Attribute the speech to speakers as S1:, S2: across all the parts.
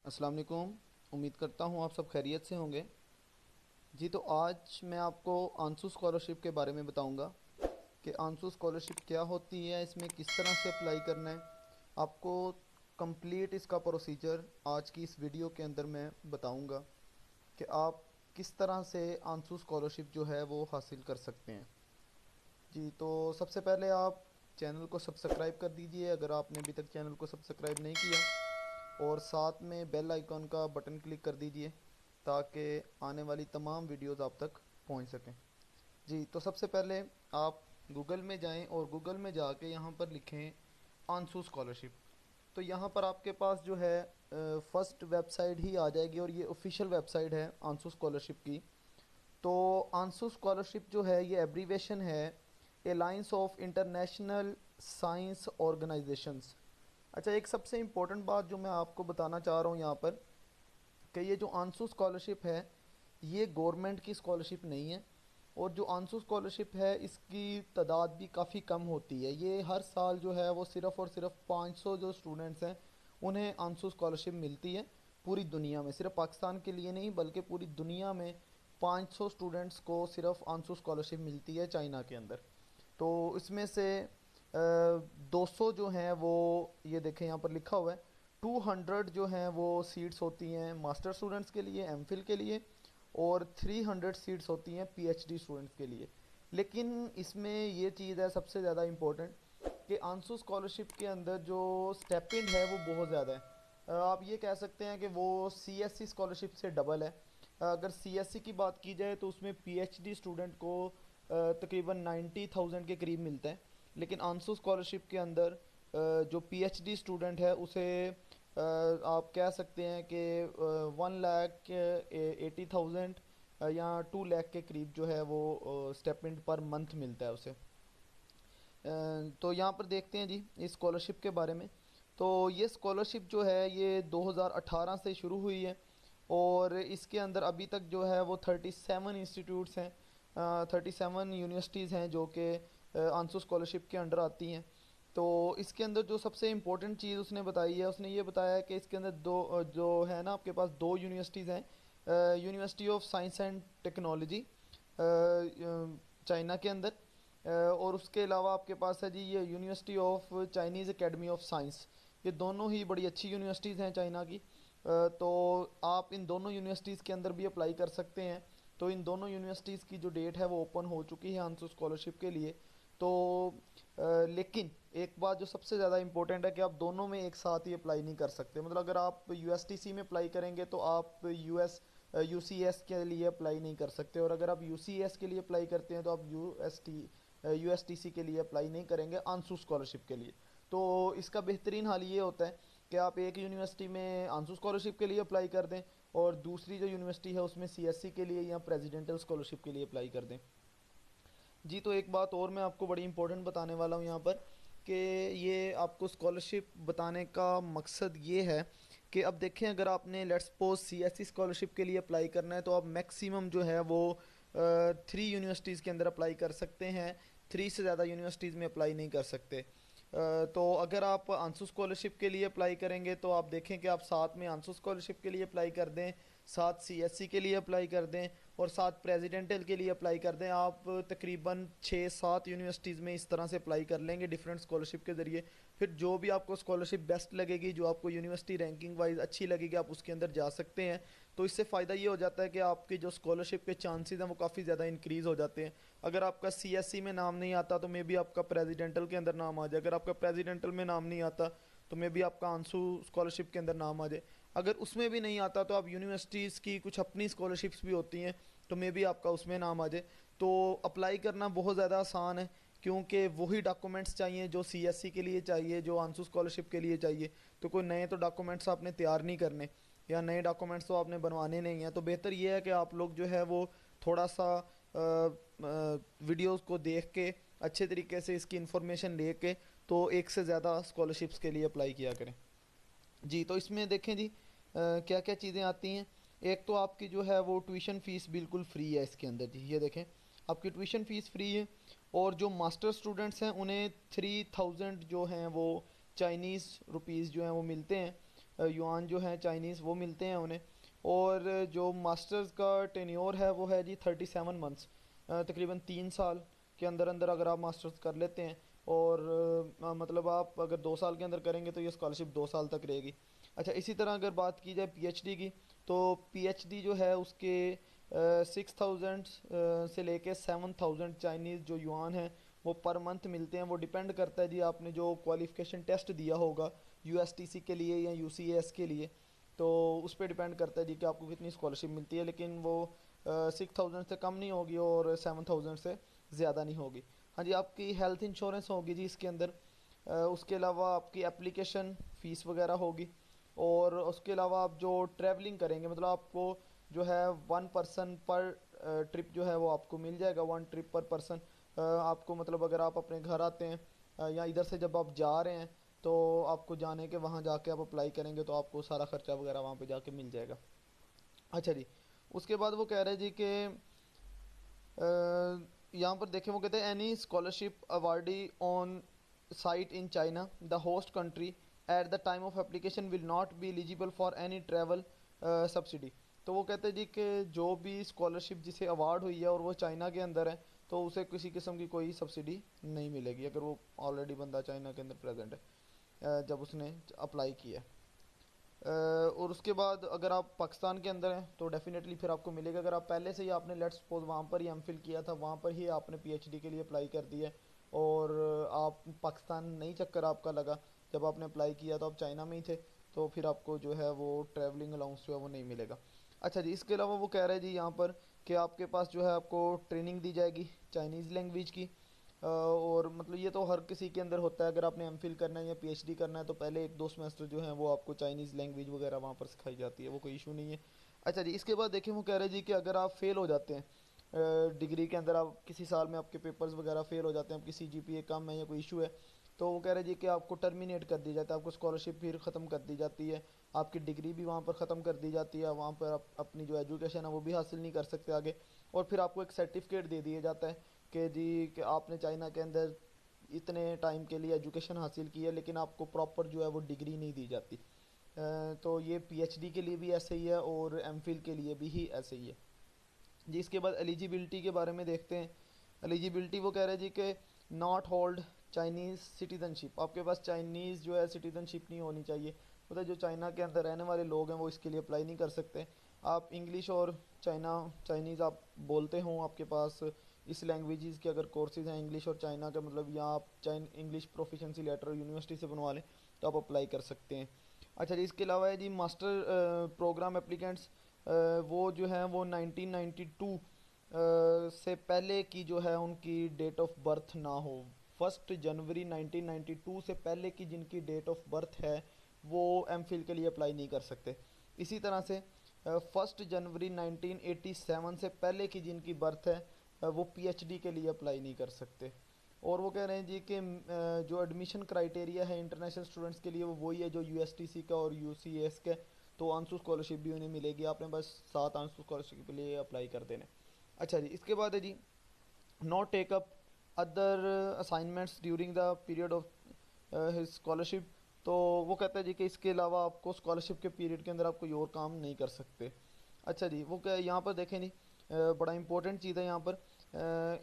S1: अस्सलाम वालेकुम। उम्मीद करता हूँ आप सब खैरियत से होंगे। जी, तो आज मैं आपको आंसू स्कॉलरशिप के बारे में बताऊंगा कि आंसू स्कॉलरशिप क्या होती है, इसमें किस तरह से अप्लाई करना है। आपको कंप्लीट इसका प्रोसीजर आज की इस वीडियो के अंदर मैं बताऊंगा कि आप किस तरह से आंसू स्कॉलरशिप जो है वो हासिल कर सकते हैं। जी, तो सबसे पहले आप चैनल को सब्सक्राइब कर दीजिए अगर आपने अभी तक चैनल को सब्सक्राइब नहीं किया, और साथ में बेल आइकॉन का बटन क्लिक कर दीजिए ताकि आने वाली तमाम वीडियोस आप तक पहुंच सकें। जी, तो सबसे पहले आप गूगल में जाएं और गूगल में जाके यहाँ पर लिखें आंसू स्कॉलरशिप। तो यहाँ पर आपके पास जो है फर्स्ट वेबसाइट ही आ जाएगी और ये ऑफिशियल वेबसाइट है आंसू स्कॉलरशिप की। तो आंसू स्कॉलरशिप जो है ये एब्रीवेशन है alliance of international science organisations. अच्छा, एक सबसे इम्पोर्टेंट बात जो मैं आपको बताना चाह रहा हूँ यहाँ पर कि ये जो आंसू स्कॉलरशिप है ये गवर्नमेंट की स्कॉलरशिप नहीं है। और जो आंसू स्कॉलरशिप है इसकी तादाद भी काफ़ी कम होती है। ये हर साल जो है वो सिर्फ़ और सिर्फ 500 जो स्टूडेंट्स हैं उन्हें आंसू स्कॉलरशिप मिलती है। पूरी दुनिया में, सिर्फ पाकिस्तान के लिए नहीं बल्कि पूरी दुनिया में 500 स्टूडेंट्स को सिर्फ आंसू स्कॉलरशिप मिलती है चाइना के अंदर। तो इसमें से 200 जो हैं वो, ये देखें यहाँ पर लिखा हुआ है, 200 जो हैं वो सीट्स होती हैं मास्टर स्टूडेंट्स के लिए, एमफिल के लिए, और 300 सीट्स होती हैं पीएचडी स्टूडेंट्स के लिए। लेकिन इसमें ये चीज़ है सबसे ज़्यादा इम्पोर्टेंट कि आंसू स्कॉलरशिप के अंदर जो स्टेपिंड है वो बहुत ज़्यादा है। आप ये कह सकते हैं कि वो सीएससी स्कॉलरशिप से डबल है। अगर सीएससी की बात की जाए तो उसमें पीएचडी स्टूडेंट को तकरीबन 90,000 के करीब मिलता है। लेकिन आंसू स्कॉलरशिप के अंदर जो पीएचडी स्टूडेंट है उसे आप कह सकते हैं कि 1,80,000 या 2 लाख के करीब जो है वो स्टेपमेंट पर मंथ मिलता है उसे। तो यहाँ पर देखते हैं जी इस स्कॉलरशिप के बारे में। तो ये स्कॉलरशिप जो है ये 2018 से शुरू हुई है और इसके अंदर अभी तक जो है वो 37 इंस्टीट्यूट्स हैं, 37 यूनिवर्सिटीज़ हैं जो कि आंसू स्कॉलरशिप के अंडर आती हैं। तो इसके अंदर जो सबसे इम्पोर्टेंट चीज़ उसने बताई है, उसने ये बताया है कि इसके अंदर जो है ना आपके पास दो यूनिवर्सिटीज़ हैं, university of science and technology China के अंदर, और उसके अलावा आपके पास है जी ये university of Chinese academy of science. ये दोनों ही बड़ी अच्छी यूनिवर्सिटीज़ हैं चाइना की। तो आप इन दोनों यूनिवर्सिटीज़ के अंदर भी अप्लाई कर सकते हैं। तो इन दोनों यूनिवर्सिटीज़ की जो डेट है वो ओपन हो चुकी है आंसू स्कॉलरशिप के लिए। तो लेकिन एक बात जो सबसे ज़्यादा इंपॉर्टेंट है कि आप दोनों में एक साथ ही अप्लाई नहीं कर सकते। मतलब अगर आप यूएसटीसी में अप्लाई करेंगे तो आप यूसीएस के लिए अप्लाई नहीं कर सकते, और अगर आप यूसीएस के लिए अप्लाई करते हैं तो आप यूएसटीसी के लिए अप्लाई नहीं करेंगे आंसू स्कॉलरशिप के लिए। तो इसका बेहतरीन हाल ये होता है कि आप एक यूनिवर्सिटी में आंसू स्कॉलरशिप के लिए अप्लाई कर दें और दूसरी जो यूनिवर्सिटी है उसमें सीएससी के लिए या प्रेसिडेंटल स्कॉलरशिप के लिए अप्लाई कर दें। जी, तो एक बात और मैं आपको बड़ी इंपॉर्टेंट बताने वाला हूँ यहाँ पर कि ये आपको स्कॉलरशिप बताने का मकसद ये है कि अब देखें, अगर आपने लेट्स सपोज सीएससी स्कॉलरशिप के लिए अप्लाई करना है तो आप मैक्सिमम जो है वो 3 यूनिवर्सिटीज़ के अंदर अप्लाई कर सकते हैं। 3 से ज़्यादा यूनिवर्सिटीज़ में अप्लाई नहीं कर सकते। तो अगर आप आंसू स्कॉलरशिप के लिए अप्लाई करेंगे तो आप देखें कि आप साथ में आंसू स्कॉलरशिप के लिए अप्लाई कर दें, साथ सीएससी के लिए अप्लाई कर दें और साथ प्रेसिडेंटल के लिए अप्लाई कर दें। आप तकरीबन 6-7 यूनिवर्सिटीज़ में इस तरह से अप्लाई कर लेंगे डिफरेंट स्कॉलरशिप के ज़रिए। फिर जो भी आपको स्कॉलरशिप बेस्ट लगेगी, जो आपको यूनिवर्सिटी रैंकिंग वाइज अच्छी लगेगी, आप उसके अंदर जा सकते हैं। तो इससे फ़ायदा ये हो जाता है कि आपकी जो स्कॉलरशिप के चांसेस हैं वो काफ़ी ज़्यादा इंक्रीज़ हो जाते हैं। अगर आपका सीएससी में नाम नहीं आता तो मे बी आपका प्रेसिडेंटल के अंदर नाम आ जाए। अगर आपका प्रेसिडेंटल में नाम नहीं आता तो मे बी आपका आंसू स्कॉलरशिप के अंदर नाम आ जाए। अगर उसमें भी नहीं आता तो आप यूनिवर्सिटीज़ की कुछ अपनी स्कॉलरशिप्स भी होती हैं तो मे बी आपका उसमें नाम आ जाए। तो अप्लाई करना बहुत ज़्यादा आसान है क्योंकि वही डॉक्यूमेंट्स चाहिए जो सीएससी के लिए चाहिए, जो आंसू स्कॉलरशिप के लिए चाहिए। तो कोई नए तो डॉक्यूमेंट्स आपने तैयार नहीं करने या नए डॉक्यूमेंट्स तो आपने बनवाने नहीं हैं। तो बेहतर ये है कि आप लोग जो है वो थोड़ा सा वीडियोस को देख के अच्छे तरीके से इसकी इन्फॉर्मेशन ले के तो एक से ज़्यादा स्कॉलरशिप्स के लिए अप्लाई किया करें। जी, तो इसमें देखें जी क्या क्या चीज़ें आती हैं। एक तो आपकी जो है वो ट्यूशन फ़ीस बिल्कुल फ्री है इसके अंदर जी, ये देखें आपकी ट्यूशन फ़ीस फ्री है। और जो मास्टर स्टूडेंट्स हैं उन्हें 3,000 जो हैं वो चाइनीज़ रुपीज़ जो हैं वो मिलते हैं। युआन जो हैं चाइनीज़ वो मिलते हैं उन्हें। और जो मास्टर्स का टेन्योर है वो है जी 37 मंथ्स, तकरीबन 3 साल के अंदर अंदर अगर आप मास्टर्स कर लेते हैं। और मतलब आप अगर 2 साल के अंदर करेंगे तो ये स्कॉलरशिप 2 साल तक रहेगी। अच्छा, इसी तरह अगर बात की जाए पीएचडी की, तो पीएचडी जो है उसके 6,000 से लेके 7,000 चाइनीज़ जो युआन है वो पर मंथ मिलते हैं। वो डिपेंड करता है जी आपने जो क्वालिफ़िकेशन टेस्ट दिया होगा यूएसटीसी के लिए या यूसीएस के लिए, तो उस पर डिपेंड करता है जी कि आपको कितनी स्कॉलरशिप मिलती है। लेकिन वो 6,000 से कम नहीं होगी और 7,000 से ज़्यादा नहीं होगी। हाँ जी, आपकी हेल्थ इंश्योरेंस होगी जी इसके अंदर। उसके अलावा आपकी एप्लीकेशन फ़ीस वगैरह होगी। और उसके अलावा आप जो ट्रैवलिंग करेंगे, मतलब आपको जो है 1 पर्सन पर ट्रिप जो है वो आपको मिल जाएगा, 1 ट्रिप पर पर्सन। आपको मतलब अगर आप अपने घर आते हैं या इधर से जब आप जा रहे हैं तो आपको जाने के वहाँ जाके आप अप्लाई करेंगे तो आपको सारा खर्चा वगैरह वहाँ पे जाके मिल जाएगा। अच्छा जी, उसके बाद वो कह रहे हैं जी कि यहाँ पर देखें, वो कहते हैं any scholarship awardee on site in China the host country at the time of application will not be eligible for any travel subsidy. तो वो कहते हैं जी कि जो भी स्कॉलरशिप जिसे अवार्ड हुई है और वो चाइना के अंदर है तो उसे किसी किस्म की कोई सब्सिडी नहीं मिलेगी अगर वो ऑलरेडी बंदा चाइना के अंदर प्रेजेंट है जब उसने अप्लाई किया है। और उसके बाद अगर आप पाकिस्तान के अंदर हैं तो डेफिनेटली फिर आपको मिलेगा। अगर आप पहले से ही आपने लेट्स सपोज वहाँ पर ही एमफिल किया था, वहाँ पर ही आपने पीएचडी के लिए अप्लाई कर दिया है और आप पाकिस्तान नहीं चक्कर आपका लगा, जब आपने अप्लाई किया तो आप चाइना में ही थे, तो फिर आपको जो है वो ट्रैवलिंग अलाउंस जो है वो नहीं मिलेगा। अच्छा जी, इसके अलावा वो कह रहे हैं जी यहाँ पर कि आपके पास जो है आपको ट्रेनिंग दी जाएगी चाइनीज़ लैंग्वेज की। और मतलब ये तो हर किसी के अंदर होता है, अगर आपने एमफिल करना है या पीएचडी करना है तो पहले 1-2 सेमेस्टर जो है वो आपको चाइनीज़ लैंग्वेज वगैरह वहाँ पर सिखाई जाती है, वो कोई इशू नहीं है। अच्छा जी, इसके बाद देखिए वो कह रहे हैं जी कि अगर आप फेल हो जाते हैं डिग्री के अंदर, आप किसी साल में आपके पेपर्स वगैरह फेल हो जाते हैं, आपकी सीजीपीए कम है या कोई इशू है, तो वो कह रहे हैं जी कि आपको टर्मिनेट कर दिया जाता है, आपको स्कॉलरशिप फिर ख़त्म कर दी जाती है, आपकी डिग्री भी वहाँ पर ख़त्म कर दी जाती है, वहाँ पर आप अपनी जो एजुकेशन है वो भी हासिल नहीं कर सकते आगे। और फिर आपको एक सर्टिफिकेट दे दिया जाता है कि जी कि आपने चाइना के अंदर इतने टाइम के लिए एजुकेशन हासिल की है, लेकिन आपको प्रॉपर जो है वो डिग्री नहीं दी जाती। तो ये पीएचडी के लिए भी ऐसे ही है और एमफिल के लिए भी ऐसे ही है जी। इसके बाद एलिजिबिलिटी के बारे में देखते हैं। एलिजिबिलिटी वो कह रहे हैं जी कि नॉट होल्ड चाइनीज़ सिटीज़नशिप, आपके पास चाइनीज़ जो है सिटीज़नशिप नहीं होनी चाहिए। मतलब जो चाइना के अंदर रहने वाले लोग हैं वो इसके लिए अप्लाई नहीं कर सकते। आप इंग्लिश और चाइनीज़ आप बोलते हों, आपके पास इस लैंग्वेजेस के अगर कोर्सेज हैं इंग्लिश और चाइना का, मतलब या आप इंग्लिश प्रोफिशेंसी लेटर यूनिवर्सिटी से बनवा लें तो आप अप्लाई कर सकते हैं। अच्छा जी, इसके अलावा है जी मास्टर प्रोग्राम एप्लीकेंट्स, वो जो है वो 1992 से पहले की जो है उनकी डेट ऑफ बर्थ ना हो। 1 जनवरी 1992 से पहले की जिनकी डेट ऑफ बर्थ है वो एमफिल के लिए अप्लाई नहीं कर सकते। इसी तरह से 1 जनवरी 1987 से पहले की जिनकी बर्थ है वो पीएचडी के लिए अप्लाई नहीं कर सकते। और वो कह रहे हैं जी कि जो एडमिशन क्राइटेरिया है इंटरनेशनल स्टूडेंट्स के लिए वो वही है जो यूएसटीसी का और यूसीएस का। तो आंसू स्कॉलरशिप भी उन्हें मिलेगी, आपने बस 7 आंसू स्कॉलरशिप के लिए अप्लाई कर देने। अच्छा जी, इसके बाद है जी not take up other assignments during the period of his scholarship. तो वो कहता है जी कि इसके अलावा आपको स्कॉलरशिप के पीरियड के अंदर आप कोई और काम नहीं कर सकते। अच्छा जी, वो क्या यहाँ पर देखें जी, बड़ा इंपॉर्टेंट चीज़ है यहाँ पर।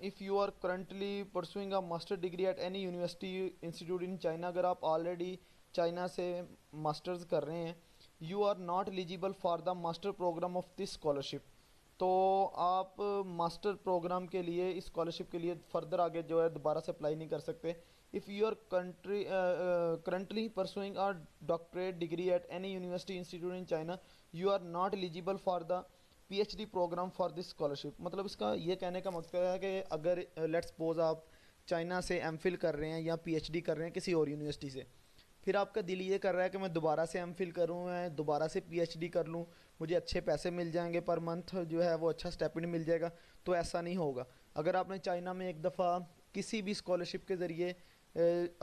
S1: If you are currently pursuing a master degree at any university institute in China, अगर आप ऑलरेडी चाइना से मास्टर्स कर रहे हैं, you are not eligible for the master programme of this scholarship. तो आप मास्टर प्रोग्राम के लिए इस स्कॉलरशिप के लिए फर्दर आगे जो है दोबारा से अप्लाई नहीं कर सकते। If you are currently pursuing a doctorate degree at any university institute in China, you are not eligible for the PhD programme for this scholarship. मतलब इसका ये कहने का मकसद है कि अगर लेट्स सपोज आप चाइना से एमफिल कर रहे हैं या पीएचडी कर रहे हैं किसी और यूनिवर्सिटी से, फिर आपका दिल ये कर रहा है कि मैं दोबारा से एमफिल करूँ, मैं दोबारा से पीएचडी कर लूँ, मुझे अच्छे पैसे मिल जाएंगे पर मंथ जो है वो अच्छा स्टेपिंड मिल जाएगा। तो ऐसा नहीं होगा। अगर आपने चाइना में एक दफ़ा किसी भी स्कॉलरशिप के ज़रिए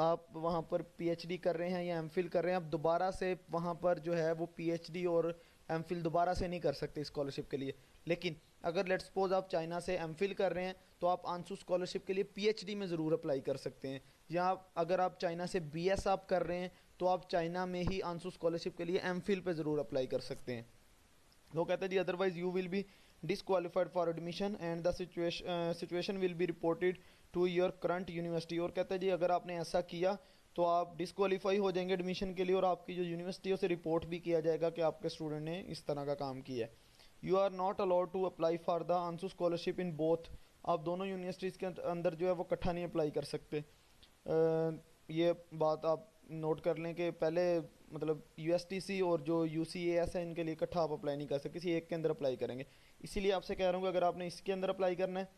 S1: आप वहाँ पर पीएचडी कर रहे हैं या एमफिल कर रहे हैं, आप दोबारा से वहाँ पर जो है वो पीएचडी और एमफिल दोबारा से नहीं कर सकते स्कॉलरशिप के लिए। लेकिन अगर लेट्स सपोज आप चाइना से एमफिल कर रहे हैं तो आप आंसू स्कॉलरशिप के लिए पीएचडी में ज़रूर अप्लाई कर सकते हैं। या अगर आप चाइना से बीएस आप कर रहे हैं तो आप चाइना में ही आंसू स्कॉलरशिप के लिए एमफिल पे ज़रूर अप्लाई कर सकते हैं। वो कहते हैं जी otherwise you will be disqualified for admission and the situation will be reported to your current university. और कहते हैं जी अगर आपने ऐसा किया तो आप डिसक्वालीफाई हो जाएंगे एडमिशन के लिए, और आपकी जो यूनिवर्सिटी है उसे रिपोर्ट भी किया जाएगा कि आपके स्टूडेंट ने इस तरह का काम किया है। You are not allowed to apply for the ANSO scholarship in both. आप दोनों यूनिवर्सिटीज़ के अंदर जो है वो इकट्ठा नहीं अप्लाई कर सकते। ये बात आप नोट कर लें कि पहले मतलब यूएसटीसी और जो यूसीएएस है इनके लिए इकट्ठा आप अप्लाई नहीं कर सकते, किसी एक के अंदर अप्लाई करेंगे। इसीलिए आपसे कह रहा हूँ कि अगर आपने इसके अंदर अप्लाई करना है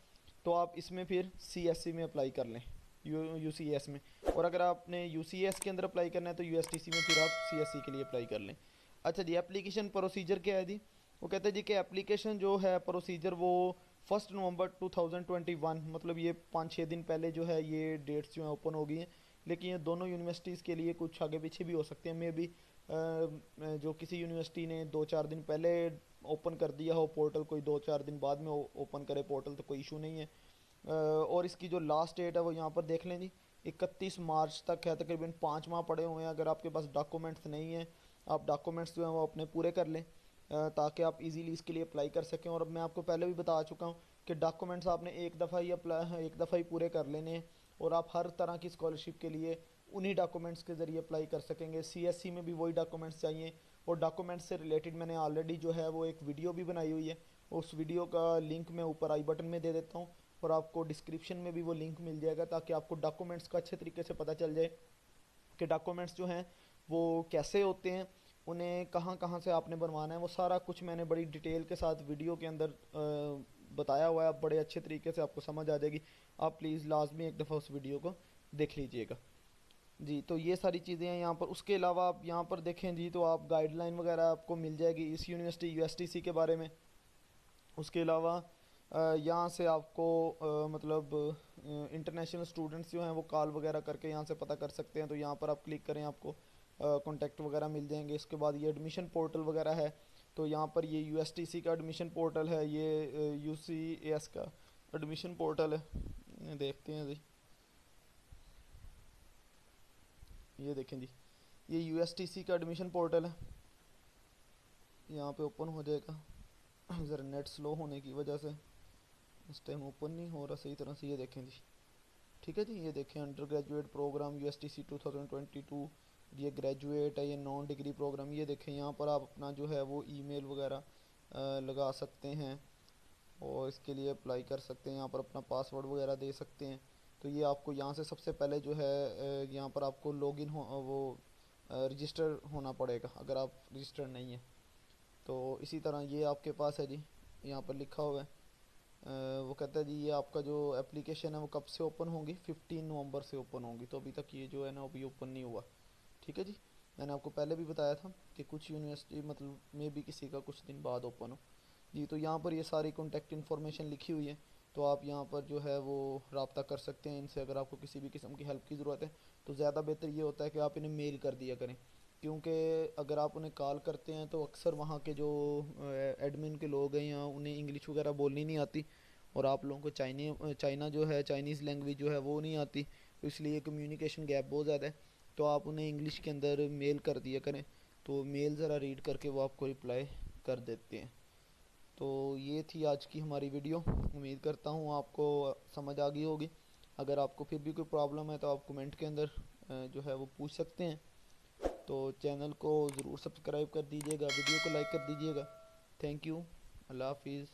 S1: तो आप इसमें फिर सीएससी में अप्लाई कर लें, यूसीएस में। और अगर आपने यूसीएस के अंदर अप्लाई करना है तो यूएसटीसी में फिर आप सीएससी के लिए अप्लाई कर लें। अच्छा जी, एप्लीकेशन प्रोसीजर क्या है जी? वो कहते हैं जी कि एप्लीकेशन जो है प्रोसीजर वो 1 नवंबर 2021, मतलब ये 5-6 दिन पहले जो है ये डेट्स जो है ओपन हो गई हैं। लेकिन ये दोनों यूनिवर्सिटीज़ के लिए कुछ आगे पीछे भी हो सकते हैं, मे बी जो किसी यूनिवर्सिटी ने 2-4 दिन पहले ओपन कर दिया हो पोर्टल, कोई 2-4 दिन बाद में ओपन करे पोर्टल तो कोई इशू नहीं है। और इसकी जो लास्ट डेट है वो यहाँ पर देख लें जी, 31 मार्च तक है। तकरीबन 5 माह पड़े हुए हैं। अगर आपके पास डॉक्यूमेंट्स नहीं हैं, आप डॉक्यूमेंट्स जो हैं वो अपने पूरे कर लें ताकि आप इजीली इसके लिए अप्लाई कर सकें। और मैं आपको पहले भी बता चुका हूँ कि डॉक्यूमेंट्स आपने एक दफ़ा ही पूरे कर लेने हैं, और आप हर तरह की स्कॉलरशिप के लिए उन्हीं डॉक्यूमेंट्स के ज़रिए अप्लाई कर सकेंगे। सीएससी में भी वही डॉक्यूमेंट्स चाहिए, और डॉक्यूमेंट्स से रिलेटेड मैंने ऑलरेडी जो है वो एक वीडियो भी बनाई हुई है। उस वीडियो का लिंक मैं ऊपर आई बटन में दे देता हूँ, और आपको डिस्क्रिप्शन में भी वो लिंक मिल जाएगा, ताकि आपको डॉक्यूमेंट्स का अच्छे तरीके से पता चल जाए कि डॉक्यूमेंट्स जो हैं वो कैसे होते हैं, उन्हें कहाँ कहाँ से आपने बनवाना है। वो सारा कुछ मैंने बड़ी डिटेल के साथ वीडियो के अंदर बताया हुआ है। आप बड़े अच्छे तरीके से आपको समझ आ जाएगी। आप प्लीज़ लाजमी एक दफ़ा उस वीडियो को देख लीजिएगा जी। तो ये सारी चीज़ें हैं यहाँ पर। उसके अलावा आप यहाँ पर देखें जी तो आप गाइडलाइन वगैरह आपको मिल जाएगी इस यूनिवर्सिटी यूएसटीसी के बारे में। उसके अलावा यहाँ से आपको मतलब इंटरनेशनल स्टूडेंट्स जो हैं वो कॉल वगैरह करके यहाँ से पता कर सकते हैं। तो यहाँ पर आप क्लिक करें, आपको कॉन्टैक्ट वगैरह मिल जाएंगे। इसके बाद ये एडमिशन पोर्टल वगैरह है, तो यहाँ पर ये यूएसटीसी का एडमिशन पोर्टल है, ये यूसीएस का एडमिशन पोर्टल है। देखते हैं जी, ये देखें जी, ये यूएसटीसी का एडमिशन पोर्टल है। यहाँ पे ओपन हो जाएगा। ज़रा नेट स्लो होने की वजह से इस टाइम ओपन नहीं हो रहा सही तरह से। ये देखें जी, ठीक है जी, ये देखें अंडर ग्रेजुएट प्रोग्राम यूएसटीसी 2022, ये ग्रेजुएट है, ये नॉन डिग्री प्रोग्राम। ये देखें यहाँ पर आप अपना जो है वो ईमेल वगैरह लगा सकते हैं, और इसके लिए अप्लाई कर सकते हैं। यहाँ पर अपना पासवर्ड वगैरह दे सकते हैं। तो ये आपको यहाँ से सबसे पहले जो है यहाँ पर आपको लॉगिन हो वो रजिस्टर होना पड़ेगा, अगर आप रजिस्टर नहीं है तो। इसी तरह ये आपके पास है जी, यहाँ पर लिखा हुआ है। वो कहता है जी ये आपका जो एप्लीकेशन है वो कब से ओपन होगी, 15 नवंबर से ओपन होगी। तो अभी तक ये जो है ना अभी ओपन नहीं हुआ। ठीक है जी, मैंने आपको पहले भी बताया था कि कुछ यूनिवर्सिटी मतलब में भी किसी का कुछ दिन बाद ओपन हो जी। तो यहाँ पर ये सारी कॉन्टैक्ट इन्फॉर्मेशन लिखी हुई है, तो आप यहाँ पर जो है वो रब्ता कर सकते हैं इनसे। अगर आपको किसी भी किस्म की हेल्प की ज़रूरत है तो ज़्यादा बेहतर ये होता है कि आप इन्हें मेल कर दिया करें, क्योंकि अगर आप उन्हें कॉल करते हैं तो अक्सर वहाँ के जो एडमिन के लोग हैं या उन्हें इंग्लिश वगैरह बोलनी नहीं आती, और आप लोगों को चाइना जो है चाइनीज़ लैंग्वेज जो है वो नहीं आती, तो इसलिए कम्युनिकेशन गैप बहुत ज़्यादा है। तो आप उन्हें इंग्लिश के अंदर मेल कर दिया करें, तो मेल ज़रा रीड करके वो आपको रिप्लाई कर देते हैं। तो ये थी आज की हमारी वीडियो। उम्मीद करता हूँ आपको समझ आ गई होगी। अगर आपको फिर भी कोई प्रॉब्लम है तो आप कमेंट के अंदर जो है वो पूछ सकते हैं। तो चैनल को ज़रूर सब्सक्राइब कर दीजिएगा, वीडियो को लाइक कर दीजिएगा। थैंक यू, अल्लाह हाफिज़।